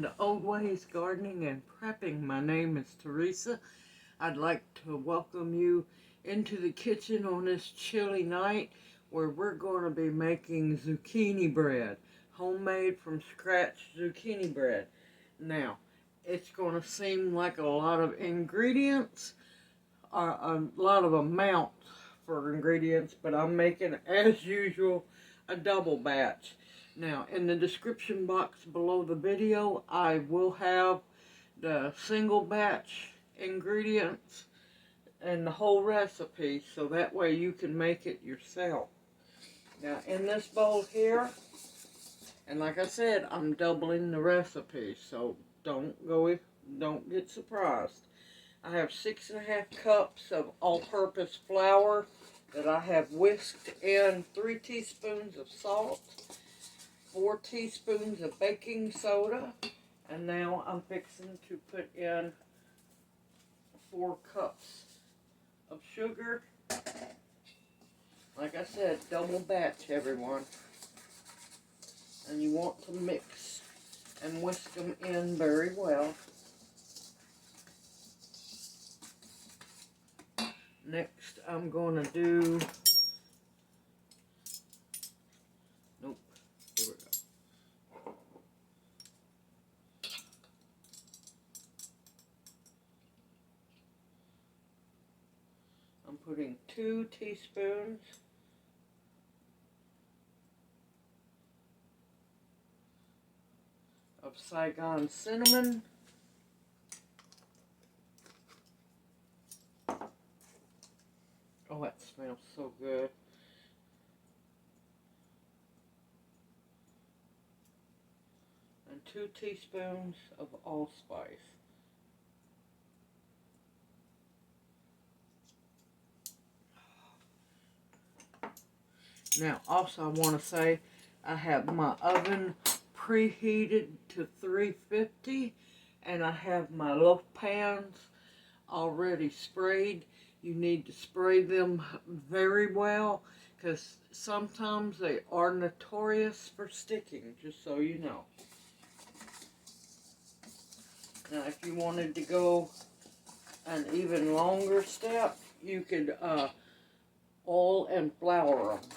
to Old Ways Gardening and Prepping. My name is Teresa. I'd like to welcome you into the kitchen on this chilly night where we're going to be making zucchini bread. Homemade from scratch zucchini bread. Now, it's going to seem like a lot of ingredients, a lot of amount for ingredients, but I'm making, as usual, a double batch. Now, in the description box below the video, I will have the single batch ingredients and the whole recipe, so that way you can make it yourself. Now, in this bowl here, and like I said, I'm doubling the recipe, so don't get surprised. I have 6½ cups of all-purpose flour that I have whisked in 3 teaspoons of salt, 4 teaspoons of baking soda, and now I'm fixing to put in 4 cups of sugar. Like I said, double batch, everyone. And you want to mix and whisk them in very well. Next, I'm going to do, nope, here we go. I'm putting 2 teaspoons of Saigon cinnamon. Oh, that smells so good. And 2 teaspoons of allspice. Now, also I want to say I have my oven preheated to 350, and I have my loaf pans already sprayed. You need to spray them very well because sometimes they are notorious for sticking, just so you know. Now, if you wanted to go an even longer step, you could oil and flour them.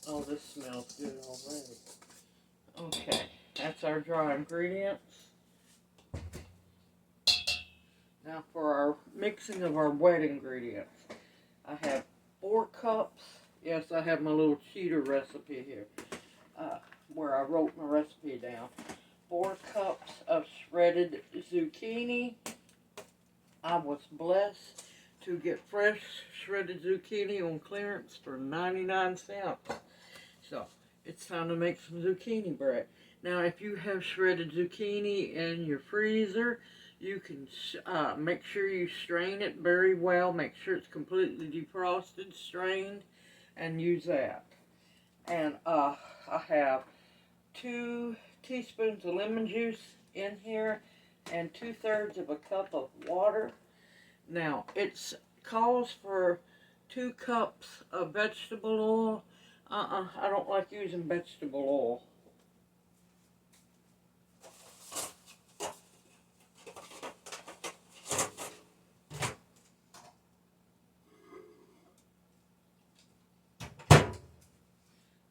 Oh, this smells good already. Okay, that's our dry ingredients. Now for our mixing of our wet ingredients. I have 4 cups. Yes, I have my little cheater recipe here, where I wrote my recipe down. 4 cups of shredded zucchini. I was blessed to get fresh shredded zucchini on clearance for 99 cents. So, it's time to make some zucchini bread. Now, if you have shredded zucchini in your freezer, you can make sure you strain it very well. Make sure it's completely defrosted, strained, and use that. And I have 2 teaspoons of lemon juice in here and 2/3 of a cup of water. Now, it calls for 2 cups of vegetable oil. I don't like using vegetable oil.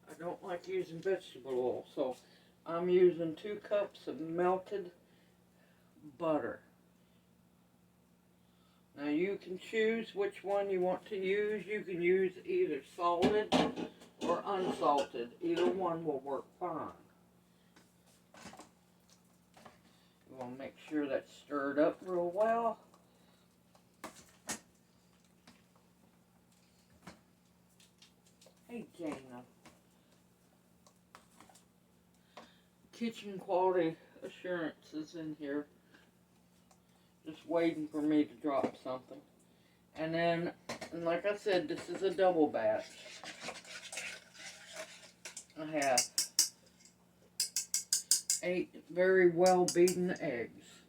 I don't like using vegetable oil, so I'm using 2 cups of melted butter. Now you can choose which one you want to use. You can use either salted or unsalted. Either one will work fine. You want to make sure that's stirred up real well. Hey, Jana. Kitchen quality assurance is in here. Just waiting for me to drop something. And then, like I said, this is a double batch. I have 8 very well beaten eggs.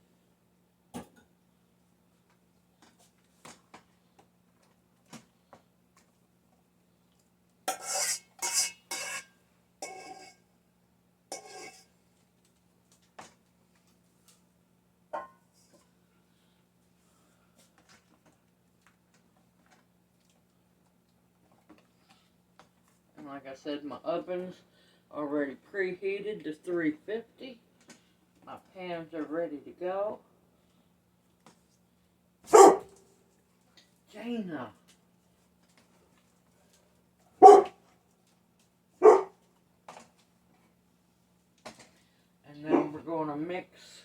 Like I said, my oven's already preheated to 350. My pans are ready to go. Jana. And then we're going to mix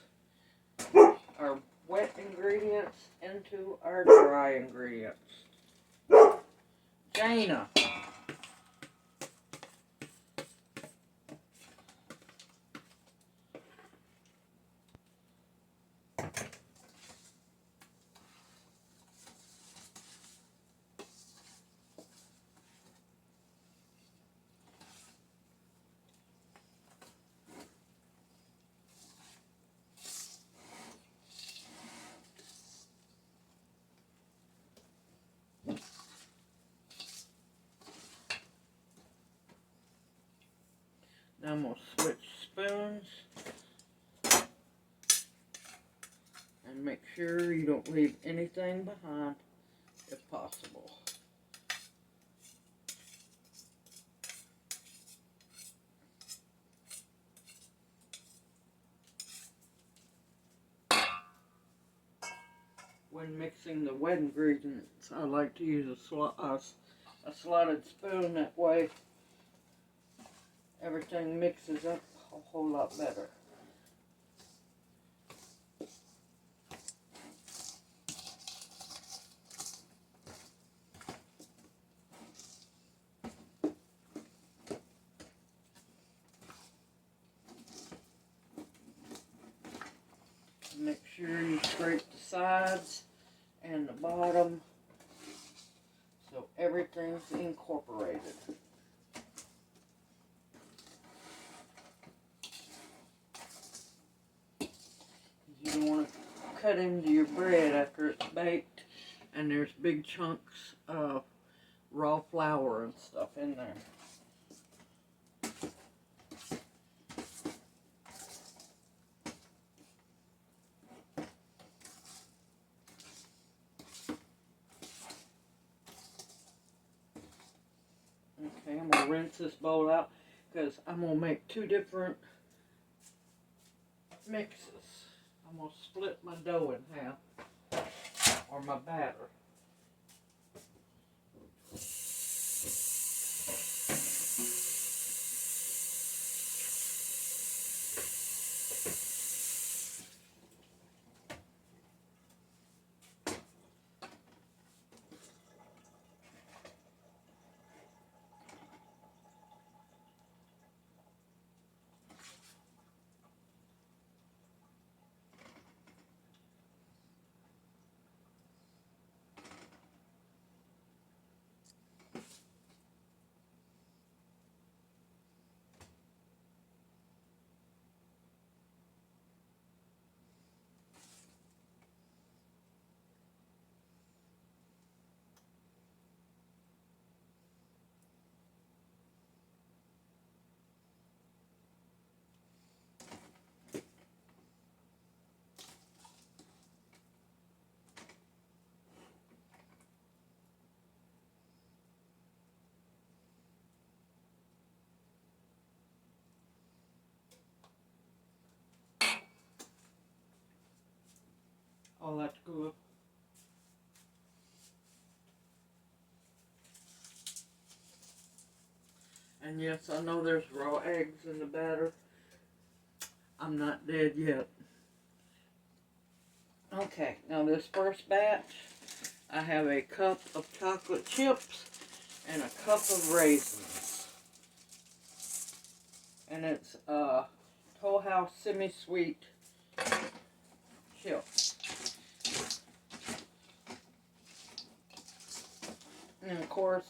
our wet ingredients into our dry ingredients. Jana. Now I'm going to switch spoons and make sure you don't leave anything behind if possible. When mixing the wet ingredients, I like to use a slotted spoon. That way everything mixes up a whole lot better. Make sure you scrape the sides and the bottom so everything's incorporated. You don't want to cut into your bread after it's baked and there's big chunks of raw flour and stuff in there. Okay, I'm going to rinse this bowl out because I'm going to make two different mixes. I'm going to split my dough in half, or my batter. Oh, that's good. And yes, I know there's raw eggs in the batter. I'm not dead yet. Okay, now this first batch, I have a cup of chocolate chips and a cup of raisins. And it's Toll House semi-sweet chips. And of course,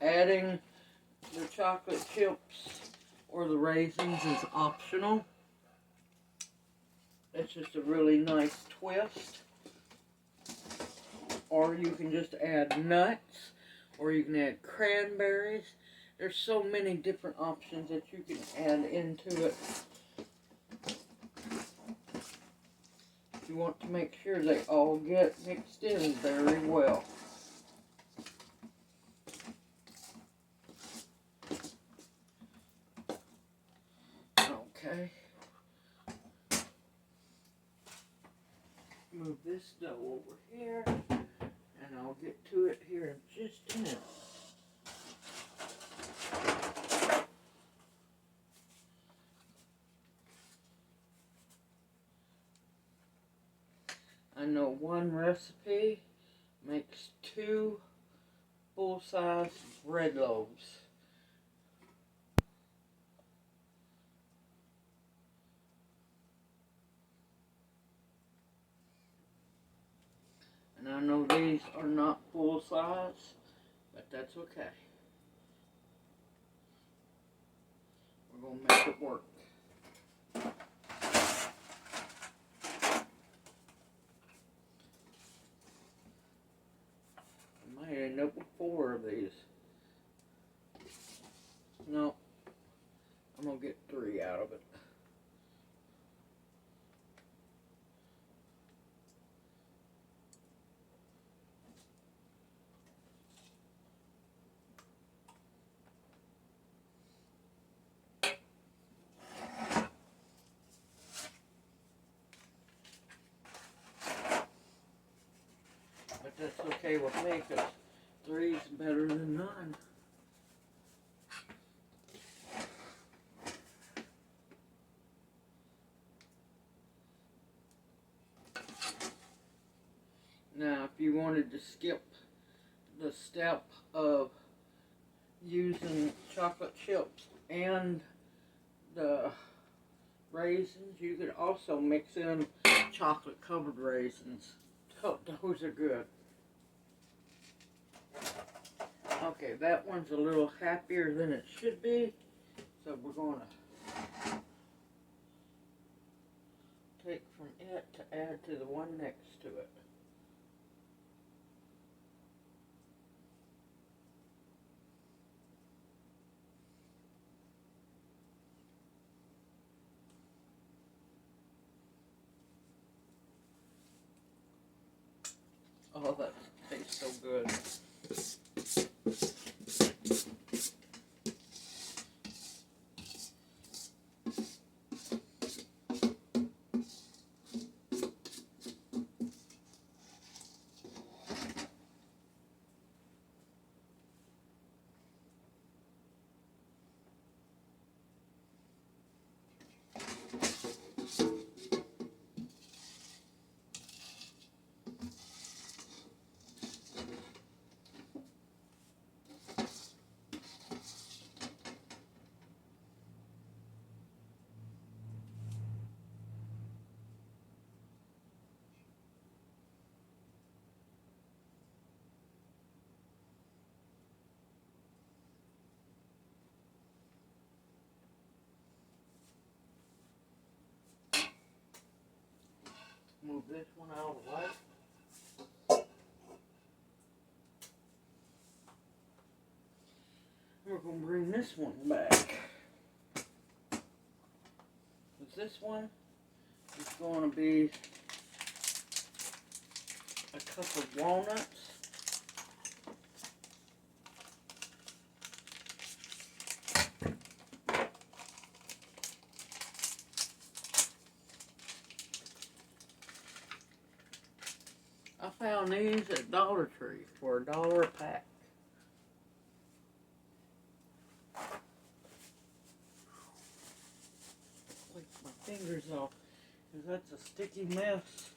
adding the chocolate chips or the raisins is optional. It's just a really nice twist. Or you can just add nuts, or you can add cranberries. There's so many different options that you can add into it. You want to make sure they all get mixed in very well. move this dough over here, and I'll get to it here in just a minute. I know one recipe makes 2 full-size bread loaves. And I know these are not full-size, but that's okay. We're going to make it work. I might end up with 4 of these. No, I'm going to get 3 out of it. But that's okay with me, because 3's better than none. Now, if you wanted to skip the step of using chocolate chips and the raisins, you could also mix in chocolate covered raisins. Those are good. Okay, that one's a little happier than it should be, so we're going to take from it to add to the one next to it. Oh, that tastes so good. Move this one out of the way. We're going to bring this one back. This one is going to be a cup of walnuts. I found these at Dollar Tree for $1 a pack. Wipe my fingers off, because that's a sticky mess.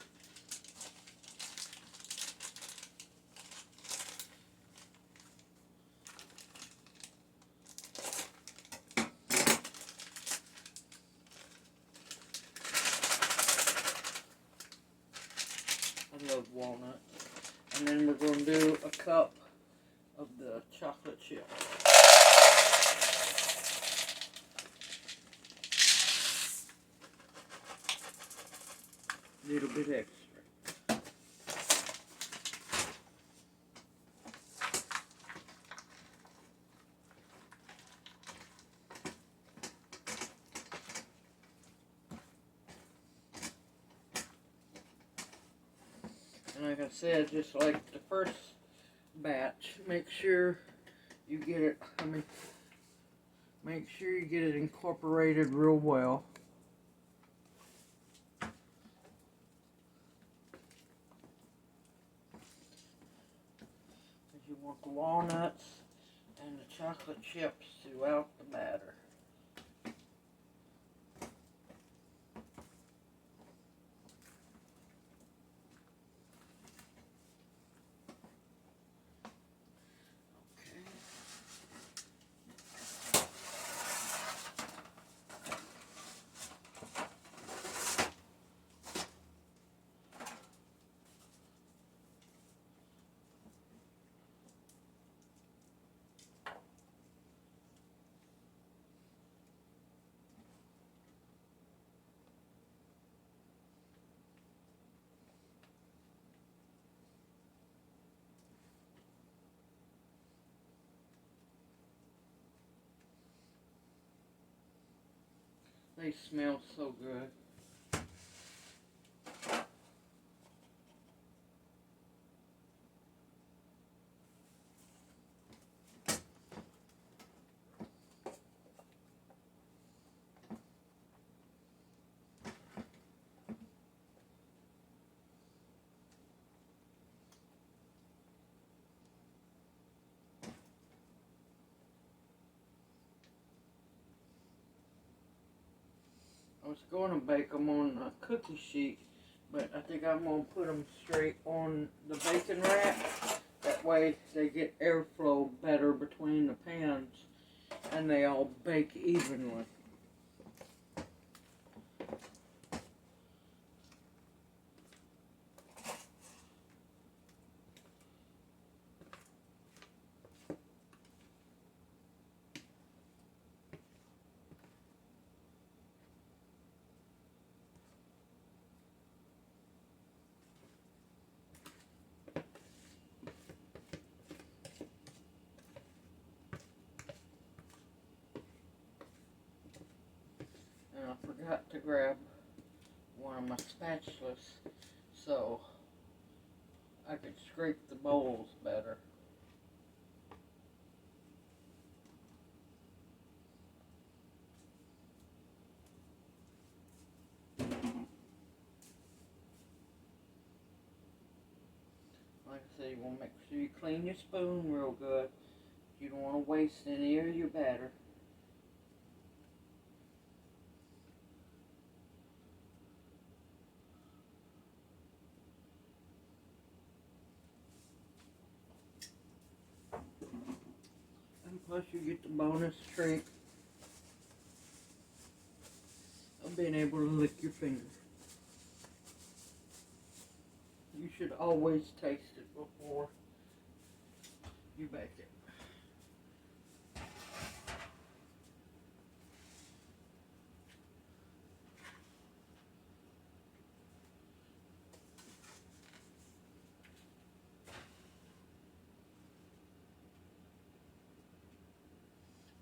I love walnut. And then we're going to do a cup of the chocolate chip. A little bit extra. And like I said, just like the first batch, make sure you get it, make sure you get it incorporated real well. the walnuts and the chocolate chips throughout the batter. They smell so good. I was going to bake them on a cookie sheet, but I think I'm going to put them straight on the baking rack. That way they get airflow better between the pans and they all bake evenly. And I forgot to grab one of my spatulas so I could scrape the bowls better. Like I said, you want to make sure you clean your spoon real good. You don't want to waste any of your batter. And plus you get the bonus treat of being able to lick your finger. You should always taste it before you bake it.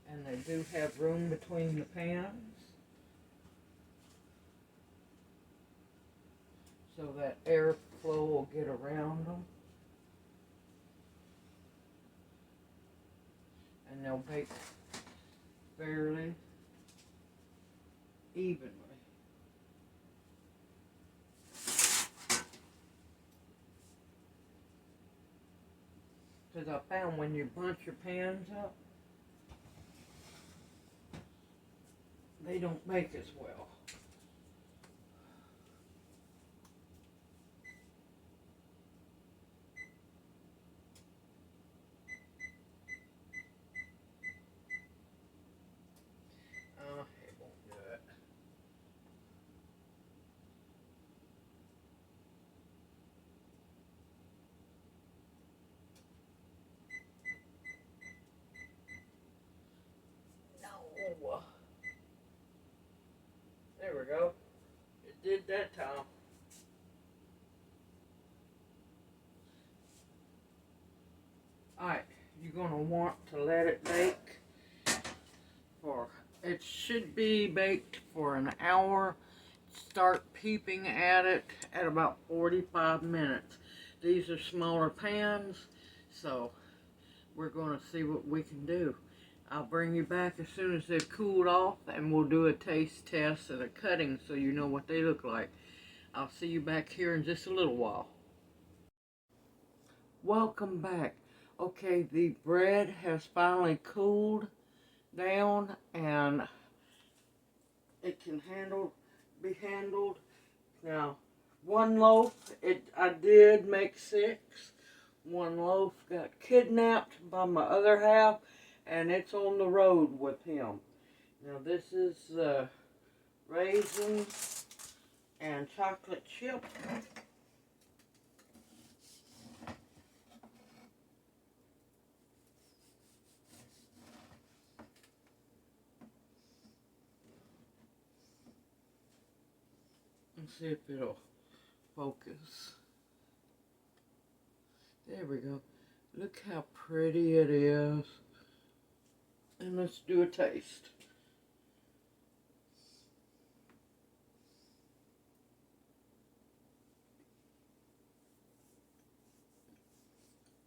And they do have room between the pans, so that airflow will get around them. And they'll bake fairly evenly. Because I found when you bunch your pans up, they don't bake as well. It won't do it. No. There we go. It did that time. Alright, you're going to want to let it bake for, it should be baked for an hour. Start peeping at it at about 45 minutes. These are smaller pans, so we're going to see what we can do. I'll bring you back as soon as they've cooled off, and we'll do a taste test and a cutting so you know what they look like. I'll see you back here in just a little while. Welcome back. Okay, the bread has finally cooled down and it can be handled. Now, one loaf, I did make 6. One loaf got kidnapped by my other half, and it's on the road with him. Now, this is raisins and chocolate chip. Let's see if it'll focus. There we go. Look how pretty it is. And let's do a taste.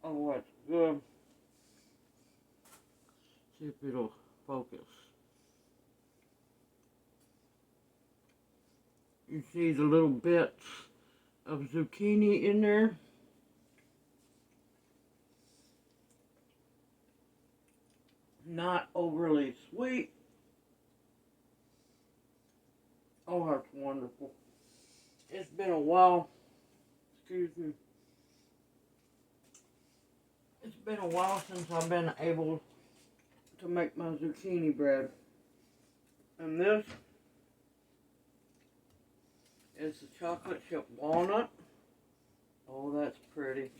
Oh, that's good. See if it'll focus. You see the little bits of zucchini in there. Not overly sweet. Oh, that's wonderful. It's been a while. Excuse me. It's been a while since I've been able to make my zucchini bread. And this is the chocolate chip walnut. Oh, that's pretty.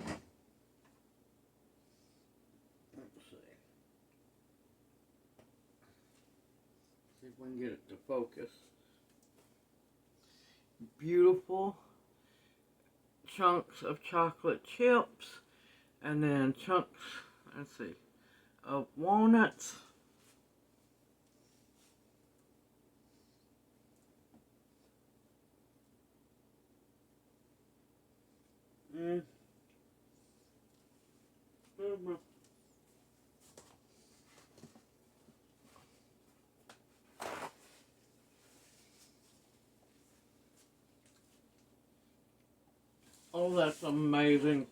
Let's see. See if we can get it to focus. Beautiful chunks of chocolate chips, and then chunks, let's see, of walnuts. Oh, that's amazing.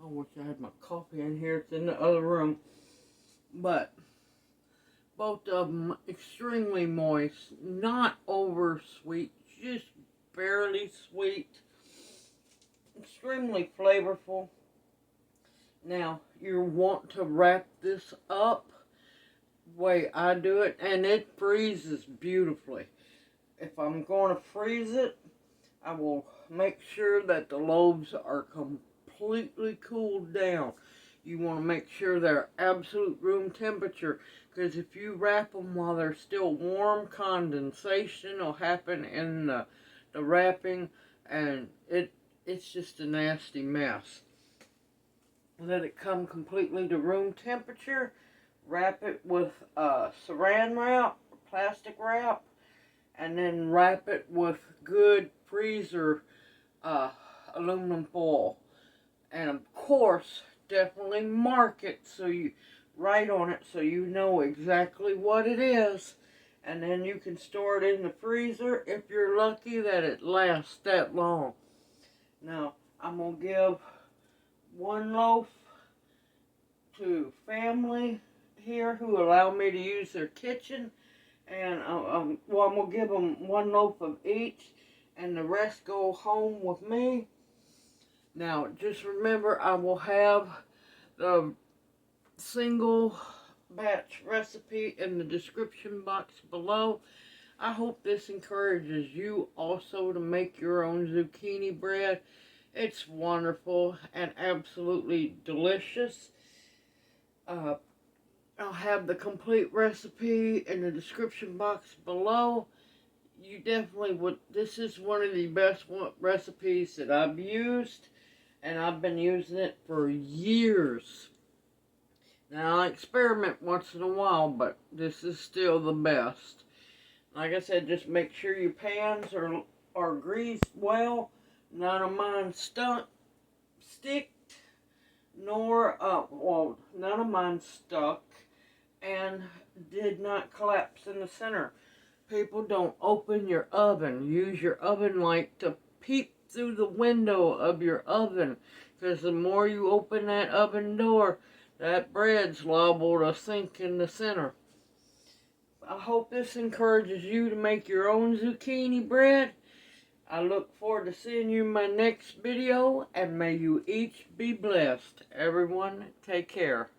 I wish I had my coffee in here. It's in the other room. But both of them extremely moist, not over sweet, just barely sweet, extremely flavorful. Now, you want to wrap this up the way I do it, and it freezes beautifully. If I'm going to freeze it, I will make sure that the loaves are completely cooled down. You want to make sure they're absolute room temperature, because if you wrap them while they're still warm, condensation will happen in the wrapping, and it's just a nasty mess. Let it come completely to room temperature. Wrap it with saran wrap, plastic wrap, and then wrap it with good freezer aluminum foil. And of course, definitely mark it so you write on it so you know exactly what it is. And then you can store it in the freezer if you're lucky that it lasts that long. Now, I'm going to give one loaf to family here who allow me to use their kitchen. And well, I'm going to give them one loaf of each, and the rest go home with me. Now, just remember, I will have the single batch recipe in the description box below. I hope this encourages you also to make your own zucchini bread. It's wonderful and absolutely delicious. I'll have the complete recipe in the description box below. You definitely would. This is one of the best recipes that I've used, and I've been using it for years. Now, I experiment once in a while, but this is still the best. Like I said, just make sure your pans are greased well. None of mine stunk. stick, nor, well, none of mine stuck and did not collapse in the center. People, don't open your oven. Use your oven light to peep through the window of your oven, because the more you open that oven door, that bread's liable to sink in the center. I hope this encourages you to make your own zucchini bread. I look forward to seeing you in my next video, and may you each be blessed. Everyone, take care.